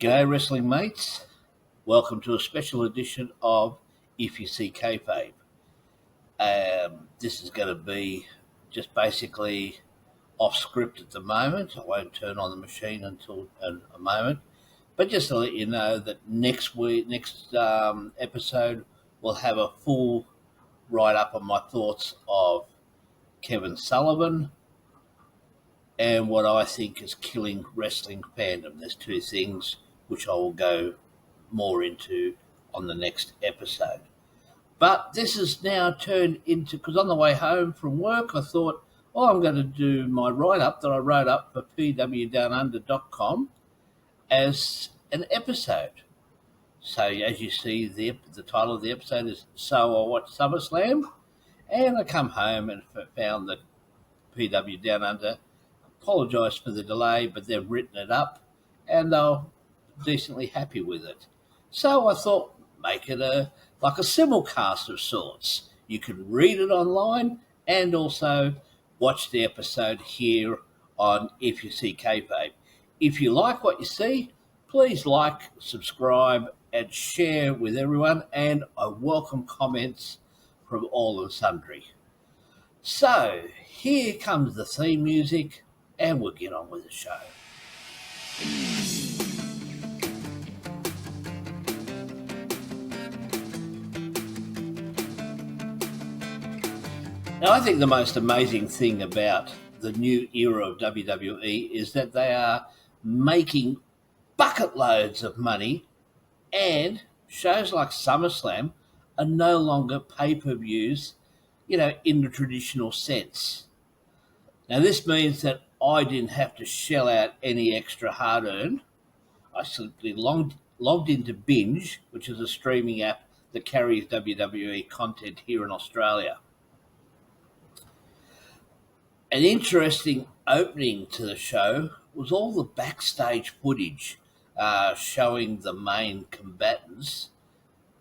G'day wrestling mates, welcome to a special edition of If You See KayFabe. This is going to be just basically off script at the moment. I won't turn on the machine until a moment, but just to let you know that next episode we'll have a full write-up on my thoughts of Kevin Sullivan and what I think is killing wrestling fandom. There's two things which I will go more into on the next episode. But this has now turned into, because on the way home from work, I thought, I'm going to do my write-up that I wrote up for pwdownunder.com as an episode. So as you see, the title of the episode is So I Watched Summerslam, and I come home and found that PW Down Under apologised for the delay, but they've written it up and they're decently happy with it. So I thought, make it like a simulcast of sorts. You can read it online and also watch the episode here on If You See KayFabe. If you like what you see, please like, subscribe, and share with everyone, and I welcome comments from all and sundry. So here comes the theme music, and we'll get on with the show. Now, I think the most amazing thing about the new era of WWE is that they are making bucket loads of money, and shows like SummerSlam are no longer pay-per-views, in the traditional sense. Now, this means that I didn't have to shell out any extra hard-earned. I simply logged into Binge, which is a streaming app that carries WWE content here in Australia. An interesting opening to the show was all the backstage footage showing the main combatants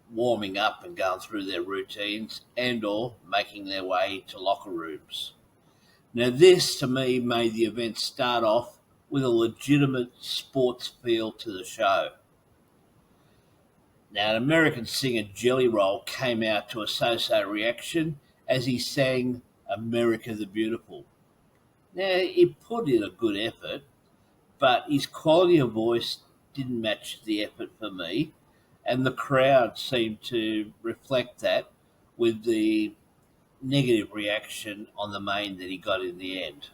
warming up and going through their routines and or making their way to locker rooms. Now, this, to me, made the event start off with a legitimate sports feel to the show. Now, an American singer, Jelly Roll, came out to a so-so reaction as he sang America the Beautiful. Now, he put in a good effort, but his quality of voice didn't match the effort for me, and the crowd seemed to reflect that with the negative reaction on the main that he got in the end.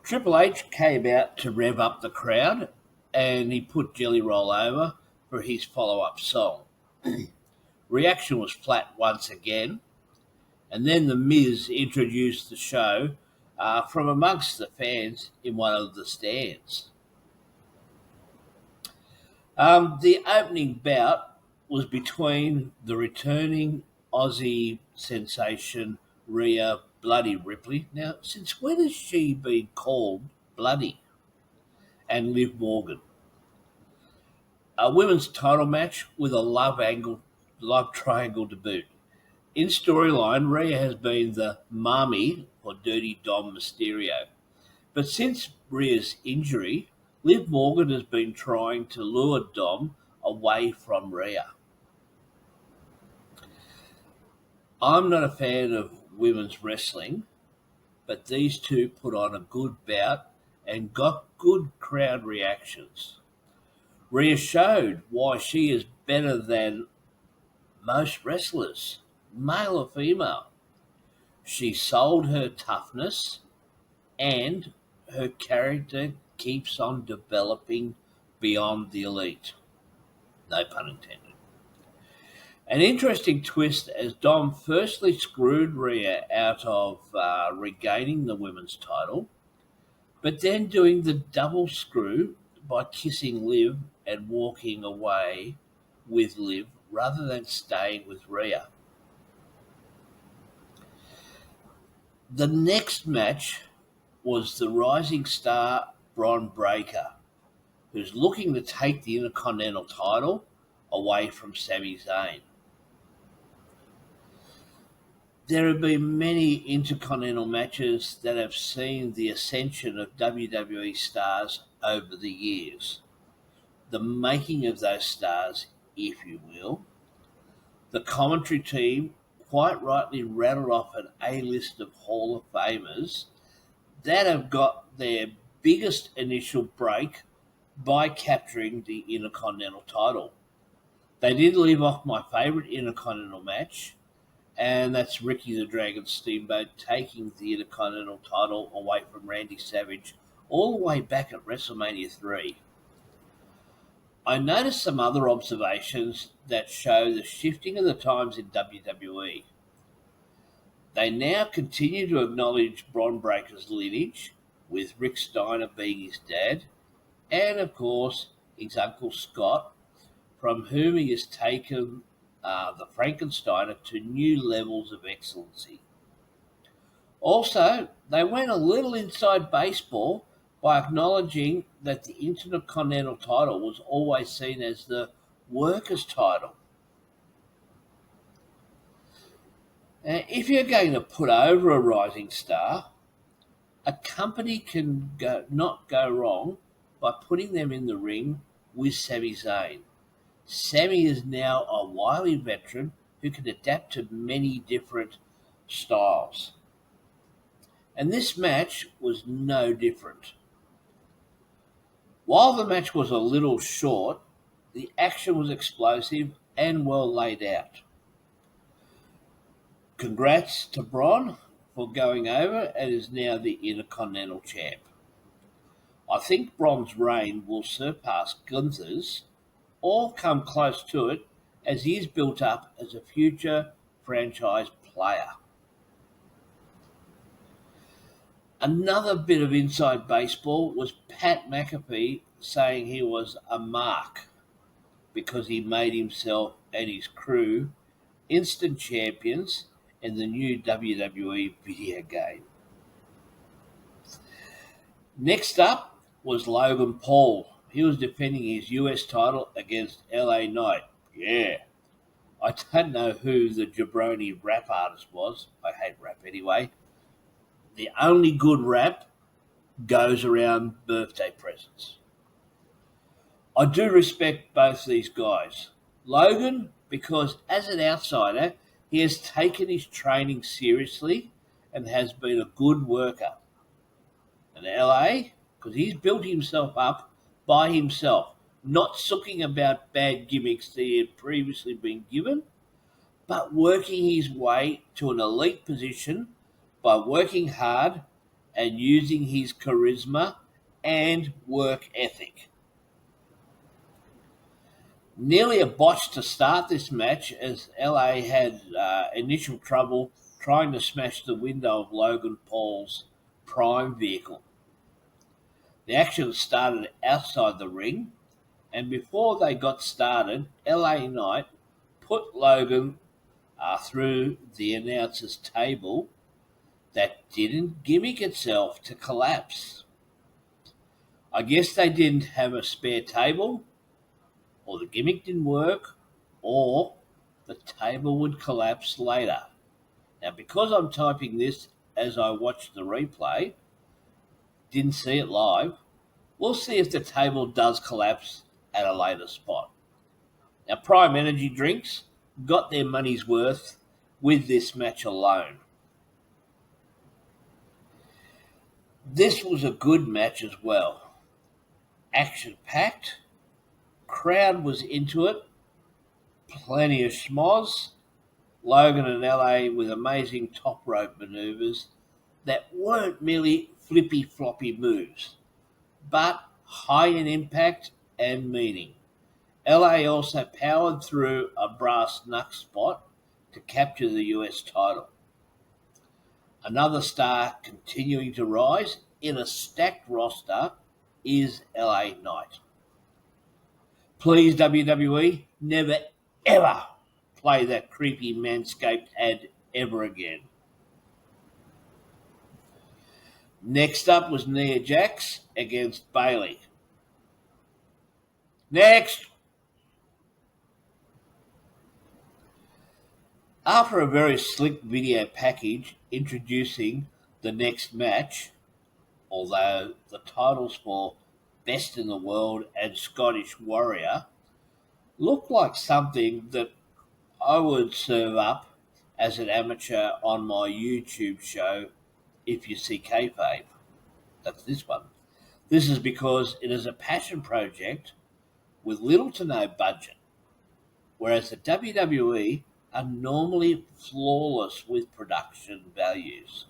Triple H came out to rev up the crowd, and he put Jelly Roll over for his follow-up song. Reaction was flat once again, and then The Miz introduced the show from amongst the fans in one of the stands. The opening bout was between the returning Aussie sensation Rhea Bloody Ripley. Now, since when has she been called Bloody? And Liv Morgan. A women's title match with a love triangle to boot. In storyline, Rhea has been the mommy for Dirty Dom Mysterio. But since Rhea's injury, Liv Morgan has been trying to lure Dom away from Rhea. I'm not a fan of women's wrestling, but these two put on a good bout and got good crowd reactions. Rhea showed why she is better than most wrestlers, male or female. She sold her toughness, and her character keeps on developing beyond the elite. No pun intended. An interesting twist as Dom firstly screwed Rhea out of regaining the women's title, but then doing the double screw by kissing Liv and walking away with Liv rather than staying with Rhea. The next match was the rising star Bron Breakker, who's looking to take the Intercontinental title away from Sami Zayn. There have been many intercontinental matches that have seen the ascension of WWE stars over the years. The making of those stars, if you will. The commentary team quite rightly rattled off an A-list of Hall of Famers that have got their biggest initial break by capturing the Intercontinental title. They did leave off my favourite Intercontinental match, and that's Ricky the Dragon Steamboat taking the Intercontinental title away from Randy Savage all the way back at WrestleMania 3. I noticed some other observations that show the shifting of the times in WWE. They now continue to acknowledge Bron Breakker's lineage, with Rick Steiner being his dad, and of course his uncle Scott, from whom he has taken the Frankensteiner to new levels of excellency. Also, they went a little inside baseball by acknowledging that the Intercontinental title was always seen as the workers' title. Now, if you're going to put over a rising star, a company can not go wrong by putting them in the ring with Sami Zayn. Sami is now a wily veteran who can adapt to many different styles. And this match was no different. While the match was a little short, the action was explosive and well laid out. Congrats to Bron for going over and is now the Intercontinental champ. I think Bron's reign will surpass Gunther's or come close to it as he is built up as a future franchise player. Another bit of inside baseball was Pat McAfee saying he was a mark because he made himself and his crew instant champions in the new WWE video game. Next up was Logan Paul. He was defending his US title against LA Knight. Yeah. I don't know who the jabroni rap artist was. I hate rap anyway. The only good rap goes around birthday presents. I do respect both these guys. Logan, because as an outsider, he has taken his training seriously and has been a good worker. And LA, because he's built himself up by himself, not sooking about bad gimmicks that he had previously been given, but working his way to an elite position by working hard and using his charisma and work ethic. Nearly a botch to start this match as LA had initial trouble trying to smash the window of Logan Paul's prime vehicle. The action started outside the ring, and before they got started, LA Knight put Logan through the announcer's table that didn't gimmick itself to collapse. I guess they didn't have a spare table, or the gimmick didn't work, or the table would collapse later. Now, because I'm typing this as I watch the replay, didn't see it live, we'll see if the table does collapse at a later spot. Now, Prime Energy Drinks got their money's worth with this match alone. This was a good match as well. Action-packed, crowd was into it, plenty of schmoz, Logan and LA with amazing top rope maneuvers that weren't merely flippy-floppy moves, but high in impact and meaning. LA also powered through a brass knuck spot to capture the US title. Another star continuing to rise in a stacked roster is LA Knight. Please, WWE, never ever play that creepy Manscaped ad ever again. Next up was Nia Jax against Bayley. Next. After a very slick video package introducing the next match, although the titles for Best in the World and Scottish Warrior look like something that I would serve up as an amateur on my YouTube show, If You See KayFabe. That's this one. This is because it is a passion project with little to no budget, whereas the WWE are normally flawless with production values.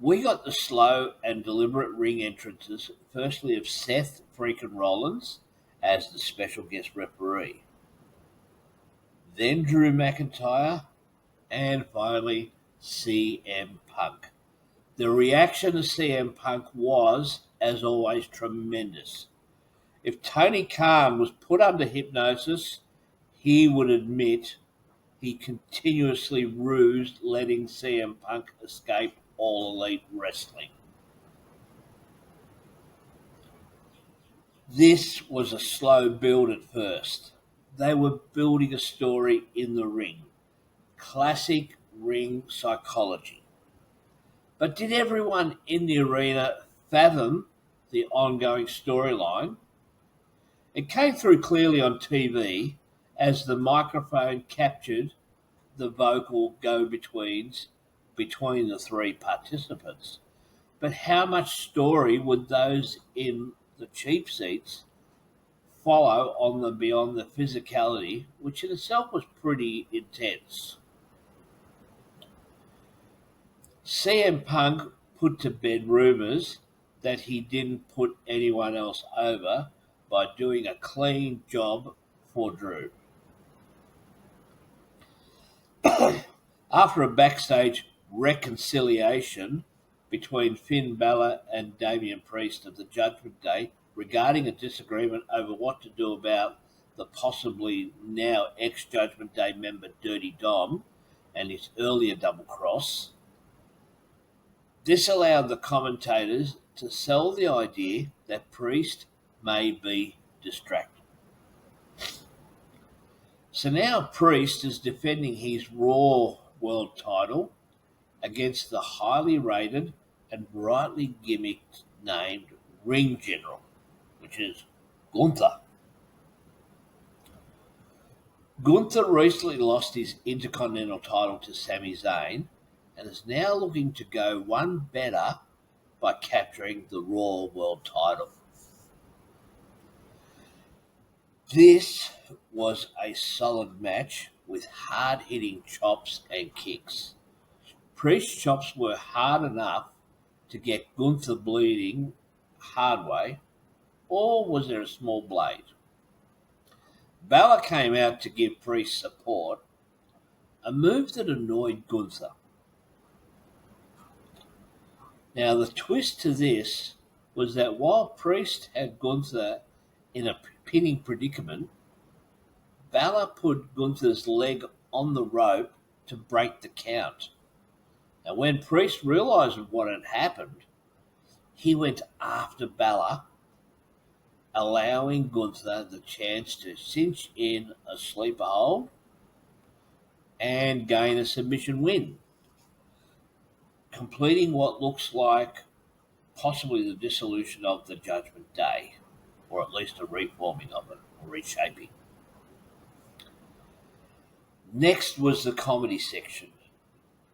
We got the slow and deliberate ring entrances, firstly of Seth freaking Rollins as the special guest referee, then Drew McIntyre, and finally CM Punk. The reaction to CM Punk was, as always, tremendous. If Tony Khan was put under hypnosis, he would admit he continuously rused letting CM Punk escape All Elite Wrestling. This was a slow build at first. They were building a story in the ring. Classic ring psychology. But did everyone in the arena fathom the ongoing storyline? It came through clearly on TV as the microphone captured the vocal go-betweens between the three participants. But how much story would those in the cheap seats follow on the beyond the physicality, which in itself was pretty intense? CM Punk put to bed rumours that he didn't put anyone else over by doing a clean job for Drew. After a backstage reconciliation between Finn Balor and Damian Priest of the Judgment Day regarding a disagreement over what to do about the possibly now ex-Judgment Day member Dirty Dom and his earlier double cross, this allowed the commentators to sell the idea that Priest may be distracted. So now Priest is defending his Raw World title against the highly rated and brightly gimmicked named Ring General, which is Gunther. Gunther recently lost his Intercontinental title to Sami Zayn and is now looking to go one better by capturing the Raw World title. This was a solid match with hard-hitting chops and kicks. Priest's chops were hard enough to get Gunther bleeding hard way, or was there a small blade? Balor came out to give Priest support, a move that annoyed Gunther. Now, the twist to this was that while Priest had Gunther in a pinning predicament, Balor put Gunther's leg on the rope to break the count. Now, when Priest realised what had happened, he went after Balor, allowing Gunther the chance to cinch in a sleeper hold and gain a submission win, completing what looks like possibly the dissolution of the Judgment Day, or at least a reforming of it, or reshaping. Next was the comedy section.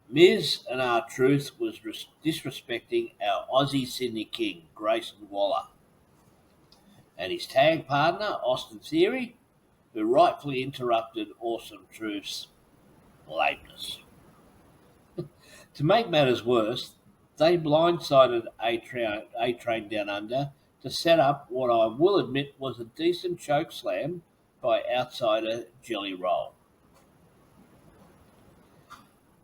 Miz and R-Truth was disrespecting our Aussie Sydney King, Grayson Waller, and his tag partner, Austin Theory, who rightfully interrupted Awesome Truth's lameness. To make matters worse, they blindsided A-Train Down Under to set up what I will admit was a decent choke slam by outsider Jelly Roll.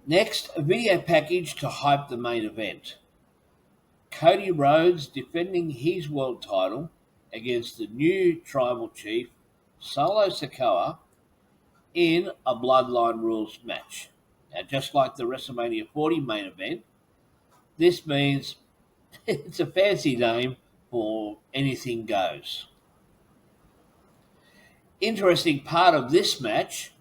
Next, a video package to hype the main event. Cody Rhodes defending his world title against the new tribal chief, Solo Sikoa, in a Bloodline Rules match. Now, just like the WrestleMania 40 main event, this means it's a fancy name for anything goes. Interesting part of this match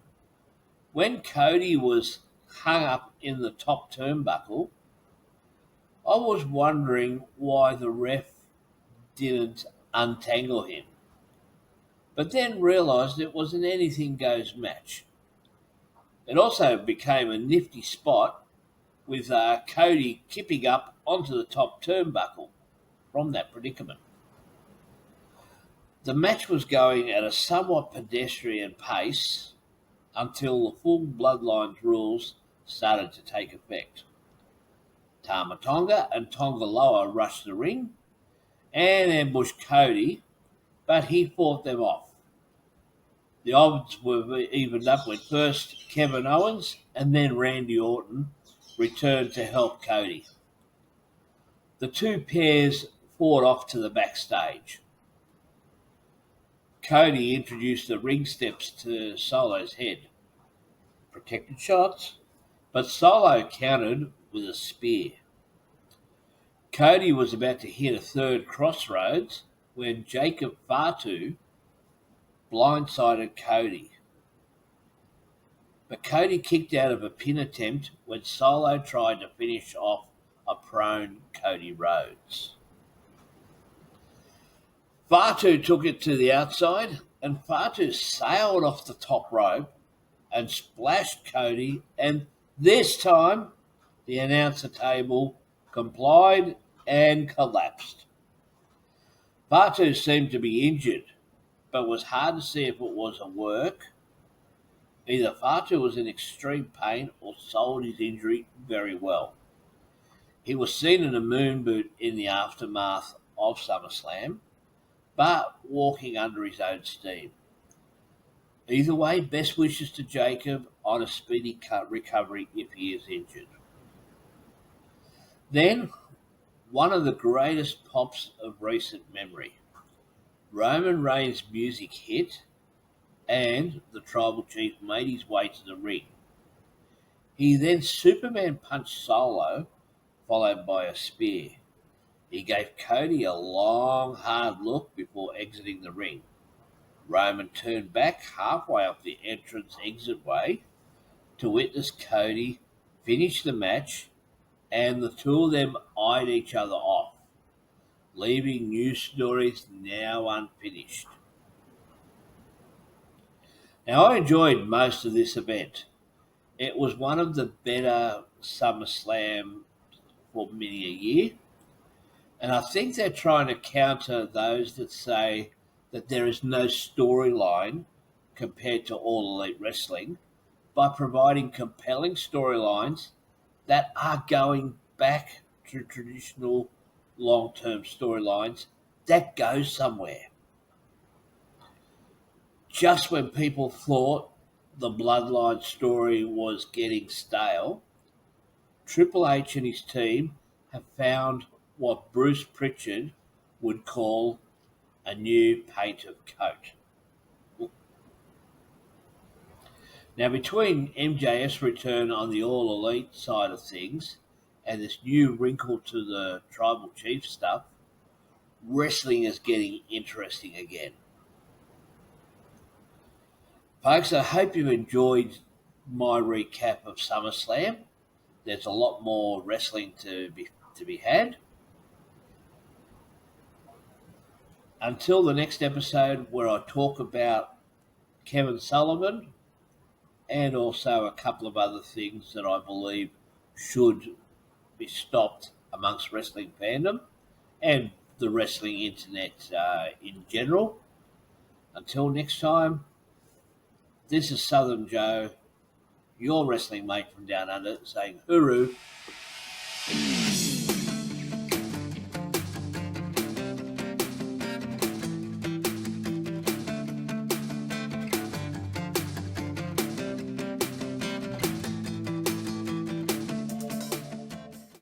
When Cody was hung up in the top turnbuckle, I was wondering why the ref didn't untangle him, but then realised it was an anything goes match. It also became a nifty spot with Cody kipping up onto the top turnbuckle from that predicament. The match was going at a somewhat pedestrian pace until the full Bloodlines rules started to take effect. Tama Tonga and Tonga Loa rushed the ring and ambushed Cody, but he fought them off. The odds were evened up when first Kevin Owens and then Randy Orton returned to help Cody. The two pairs fought off to the backstage. Cody introduced the ring steps to Solo's head. Protected shots, but Solo countered with a spear. Cody was about to hit a third crossroads when Jacob Fatu blindsided Cody. But Cody kicked out of a pin attempt when Solo tried to finish off a prone Cody Rhodes. Fatu took it to the outside, and Fatu sailed off the top rope and splashed Cody, and this time the announcer table complied and collapsed. Fatu seemed to be injured, but was hard to see if it was a work. Either Fatu was in extreme pain or sold his injury very well. He was seen in a moon boot in the aftermath of SummerSlam, but walking under his own steam. Either way, best wishes to Jacob on a speedy recovery if he is injured. Then, one of the greatest pops of recent memory. Roman Reigns' music hit, and the Tribal Chief made his way to the ring. He then Superman punched Solo, followed by a spear. He gave Cody a long, hard look before exiting the ring. Roman turned back halfway up the entrance exitway to witness Cody finish the match, and the two of them eyed each other off, leaving news stories now unfinished. Now, I enjoyed most of this event. It was one of the better SummerSlam for many a year, and I think they're trying to counter those that say that there is no storyline compared to All Elite Wrestling by providing compelling storylines that are going back to traditional long-term storylines that go somewhere. Just when people thought the Bloodline story was getting stale, Triple H and his team have found what Bruce Pritchard would call a new paint of coat. Now, between MJF's return on the All Elite side of things and this new wrinkle to the Tribal Chief stuff, wrestling is getting interesting again. Folks, I hope you enjoyed my recap of SummerSlam. There's a lot more wrestling to be had. Until the next episode, where I talk about Kevin Sullivan and also a couple of other things that I believe should be stopped amongst wrestling fandom and the wrestling internet in general. Until next time, this is Southern Joe, your wrestling mate from down under, saying hooroo